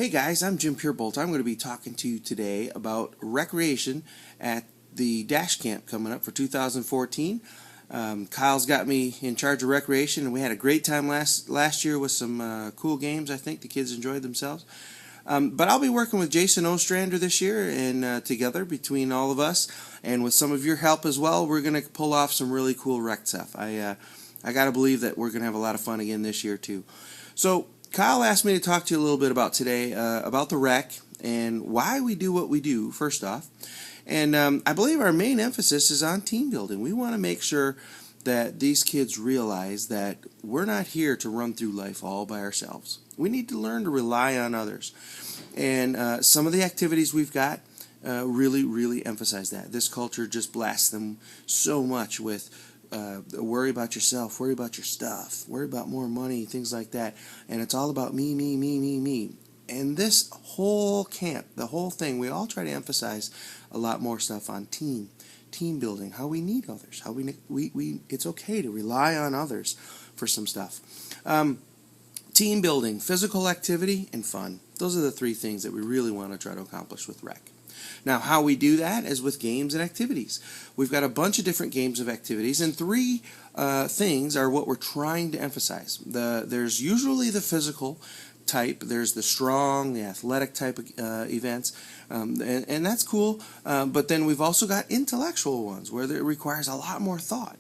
Hey guys, I'm Jim Purebolt. I'm going to be talking to you today about recreation at the Dash Camp coming up for 2014. Kyle's got me in charge of recreation, and we had a great time last year with some cool games. I think the kids enjoyed themselves. But I'll be working with Jason Ostrander this year, and together between all of us, and with some of your help as well, we're going to pull off some really cool rec stuff. I got to believe that we're going to have a lot of fun again this year too. So Kyle asked me to talk to you a little bit about today, about the rec and why we do what we do, first off. And I believe our main emphasis is on team building. We want to make sure that these kids realize that we're not here to run through life all by ourselves. We need to learn to rely on others. And some of the activities we've got really emphasize that. This culture just blasts them so much with worry about yourself, worry about your stuff, worry about more money, things like that. And it's all about me. And this whole camp, the whole thing, we all try to emphasize a lot more stuff on team building, how we need others, how we it's okay to rely on others for some stuff. Team building, physical activity, and fun. Those are the three things that we really want to try to accomplish with rec. Now, how we do that is with games and activities. We've got a bunch of different games of activities, and three things are what we're trying to emphasize. There's usually the physical type, there's the strong, the athletic type of events, and that's cool, but then we've also got intellectual ones where it requires a lot more thought.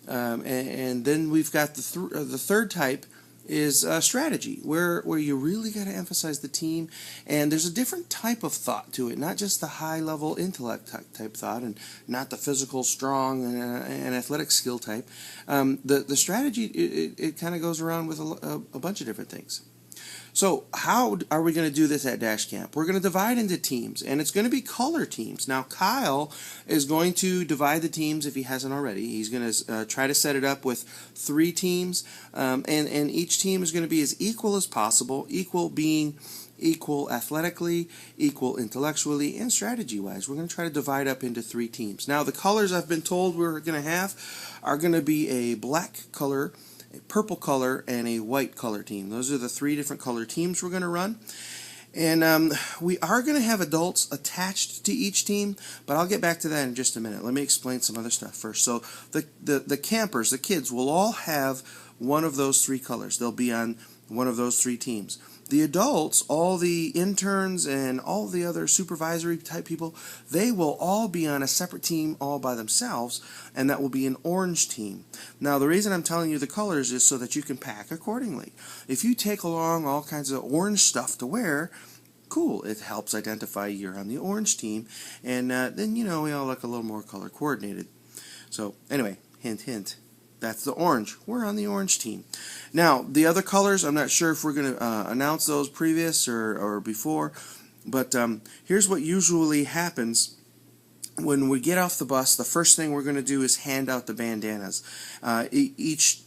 And then we've got the third type is strategy, where you really got to emphasize the team, and there's a different type of thought to it, not just the high level intellect type thought, and not the physical, strong, and athletic skill type. The strategy, it kind of goes around with a bunch of different things. So how are we going to do this at Dash Camp? We're going to divide into teams, and it's going to be color teams. Now, Kyle is going to divide the teams if he hasn't already. He's going to try to set it up with 3 teams, and each team is going to be as equal as possible, equal being equal athletically, equal intellectually, and strategy-wise. We're going to try to divide up into 3 teams. Now, the colors I've been told we're going to have are going to be a black color, a purple color, and a white color team. Those are the 3 different color teams we're going to run. And we are going to have adults attached to each team, but I'll get back to that in just a minute. Let me explain some other stuff first. So the campers, the kids, will all have one of those 3 colors. They'll be on one of those 3 teams. The adults, all the interns and all the other supervisory type people, they will all be on a separate team all by themselves, and that will be an orange team. Now, the reason I'm telling you the colors is so that you can pack accordingly. If you take along all kinds of orange stuff to wear, cool, it helps identify you're on the orange team, and then, we all look a little more color coordinated. So, anyway, hint. That's the orange. We're on the orange team. Now, the other colors, I'm not sure if we're going to announce those previous or before, but here's what usually happens. When we get off the bus, the first thing we're going to do is hand out the bandanas. Each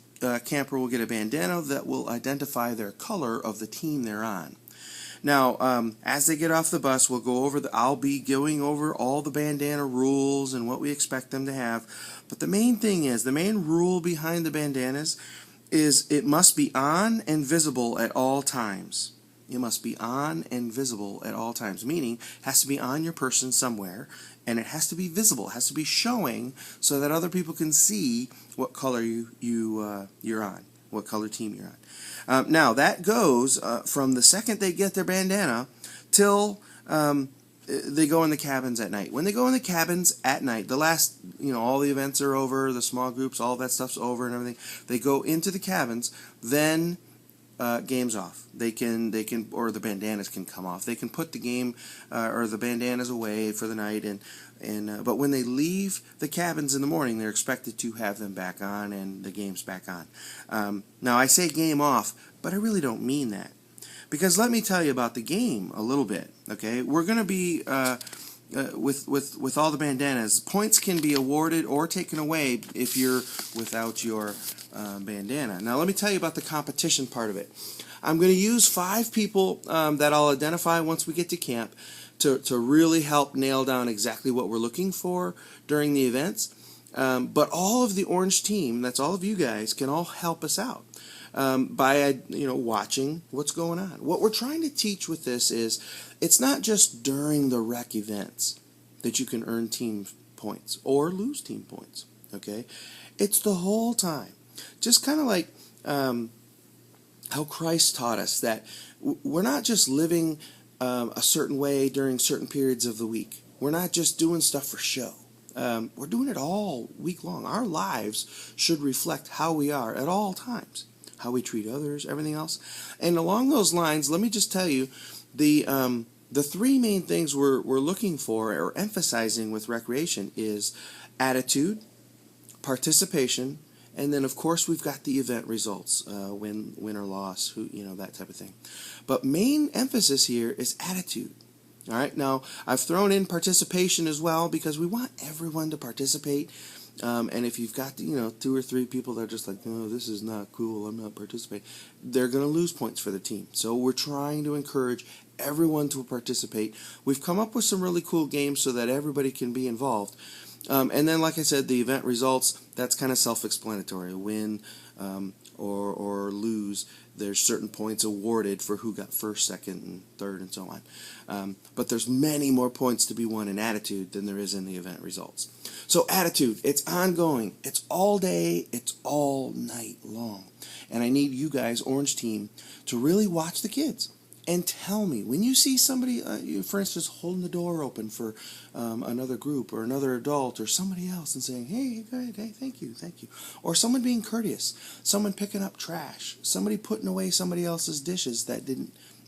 camper will get a bandana that will identify their color of the team they're on. Now, as they get off the bus, I'll be going over all the bandana rules and what we expect them to have. But the main rule behind the bandanas is it must be on and visible at all times. It must be on and visible at all times, meaning it has to be on your person somewhere, and it has to be visible. It has to be showing so that other people can see what color you're on, what color team you're on. Now, that goes from the second they get their bandana till they go in the cabins at night. When they go in the cabins at night, the last, all the events are over, the small groups, all that stuff's over and everything. They go into the cabins, then game's off. They can, or the bandanas can come off. They can put the game or the bandanas away for the night, but when they leave the cabins in the morning, they're expected to have them back on, and the game's back on. Now, I say game off, but I really don't mean that. Because let me tell you about the game a little bit, okay? We're going to be, with all the bandanas, points can be awarded or taken away if you're without your bandana. Now, let me tell you about the competition part of it. I'm going to use 5 people that I'll identify once we get to camp to really help nail down exactly what we're looking for during the events. But all of the orange team, that's all of you guys, can all help us out. by watching what's going on. What we're trying to teach with this is it's not just during the rec events that you can earn team points or lose team points. Okay, it's the whole time. Just kind of like how Christ taught us that we're not just living a certain way during certain periods of the week. We're not just doing stuff for show. We're doing it all week long. Our lives should reflect how we are at all times, how we treat others, everything else. And along those lines, let me just tell you, the three main things we're looking for or emphasizing with recreation is attitude, participation, and then of course we've got the event results, win or loss, that type of thing. But main emphasis here is attitude. All right, now I've thrown in participation as well because we want everyone to participate. And if you've got 2 or 3 people that are just like, no, this is not cool, I'm not participating, they're going to lose points for the team. So we're trying to encourage everyone to participate. We've come up with some really cool games so that everybody can be involved. And then, like I said, the event results, that's kind of self-explanatory. Win or lose, there's certain points awarded for who got first, second, and third, and so on. But there's many more points to be won in attitude than there is in the event results. So attitude, it's ongoing. It's all day. It's all night long. And I need you guys, Orange Team, to really watch the kids. And tell me, when you see somebody, for instance, holding the door open for another group or another adult or somebody else and saying, hey, good, hey, thank you. Or someone being courteous, someone picking up trash, somebody putting away somebody else's dishes that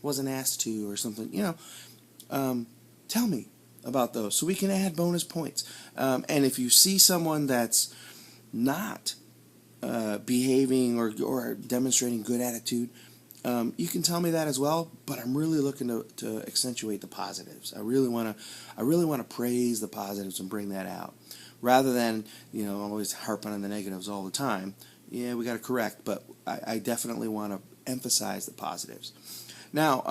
wasn't asked to or something, tell me about those so we can add bonus points. And if you see someone that's not behaving or demonstrating good attitude, you can tell me that as well, but I'm really looking to accentuate the positives. I really want to praise the positives and bring that out, rather than always harping on the negatives all the time. Yeah, we got to correct, but I definitely want to emphasize the positives. Now,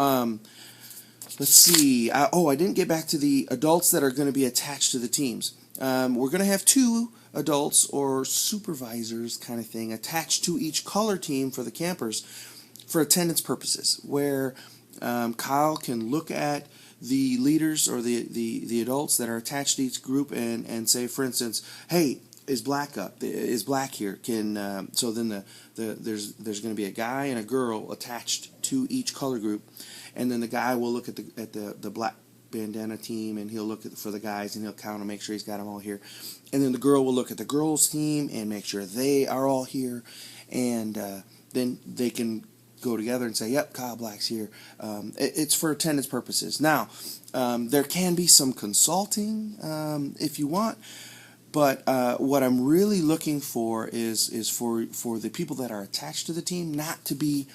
let's see. I didn't get back to the adults that are going to be attached to the teams. We're going to have 2 adults or supervisors kind of thing attached to each color team for the campers, for attendance purposes, where Kyle can look at the leaders or the adults that are attached to each group and say, for instance, hey, is Black up? Is Black here? So then there's going to be a guy and a girl attached to each color group, and then the guy will look at the black bandana team, and he'll look for the guys and he'll count and make sure he's got them all here, and then the girl will look at the girls team and make sure they are all here, and then they can go together and say, yep, Kyle Black's here. It's for attendance purposes. Now, there can be some consulting if you want, but what I'm really looking for is for the people that are attached to the team not to be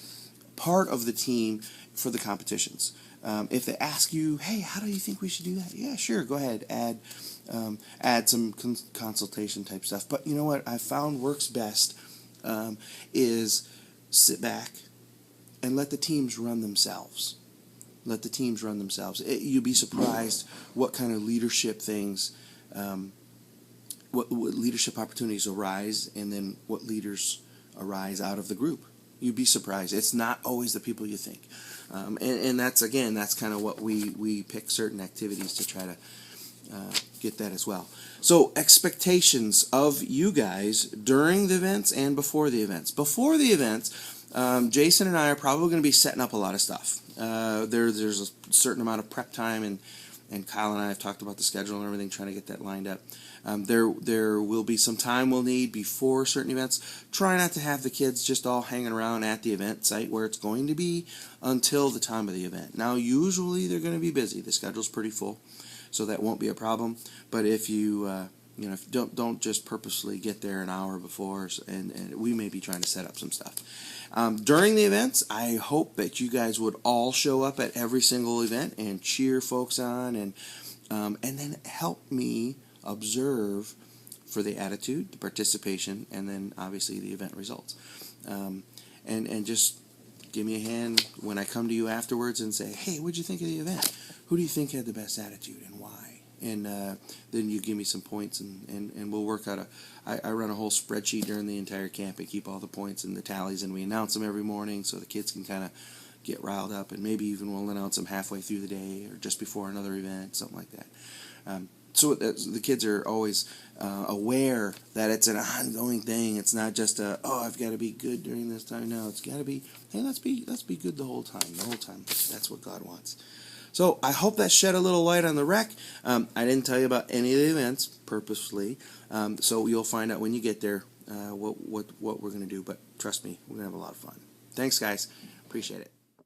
part of the team for the competitions. If they ask you, hey, how do you think we should do that? Yeah, sure, go ahead, add some consultation type stuff. But you know what I found works best is sit back and let the teams run themselves. You'd be surprised what kind of leadership things, what leadership opportunities arise, and then what leaders arise out of the group. You'd be surprised. It's not always the people you think. And that's kind of what we pick certain activities to try to get that as well. So expectations of you guys during the events and before the events. Before the events, Jason and I are probably going to be setting up a lot of stuff. There's a certain amount of prep time, and Kyle and I have talked about the schedule and everything, trying to get that lined up. There will be some time we'll need before certain events. Try not to have the kids just all hanging around at the event site where it's going to be until the time of the event. Now, usually they're going to be busy. The schedule's pretty full, so that won't be a problem. But if you if you don't just purposely get there an hour before, and we may be trying to set up some stuff. During the events, I hope that you guys would all show up at every single event and cheer folks on, and then help me observe for the attitude, the participation, and then obviously the event results. And just give me a hand when I come to you afterwards and say, hey, what'd you think of the event? Who do you think had the best attitude and why? and then you give me some points, and we'll work out I run a whole spreadsheet during the entire camp and keep all the points and the tallies, and we announce them every morning so the kids can kind of get riled up, and maybe even we'll announce them halfway through the day or just before another event, something like that. So the kids are always aware that it's an ongoing thing. It's not just I've got to be good during this time. No, it's got to be, hey, let's be good the whole time. The whole time. That's what God wants. So I hope that shed a little light on the rec. I didn't tell you about any of the events purposely, so you'll find out when you get there what we're going to do. But trust me, we're going to have a lot of fun. Thanks, guys. Appreciate it.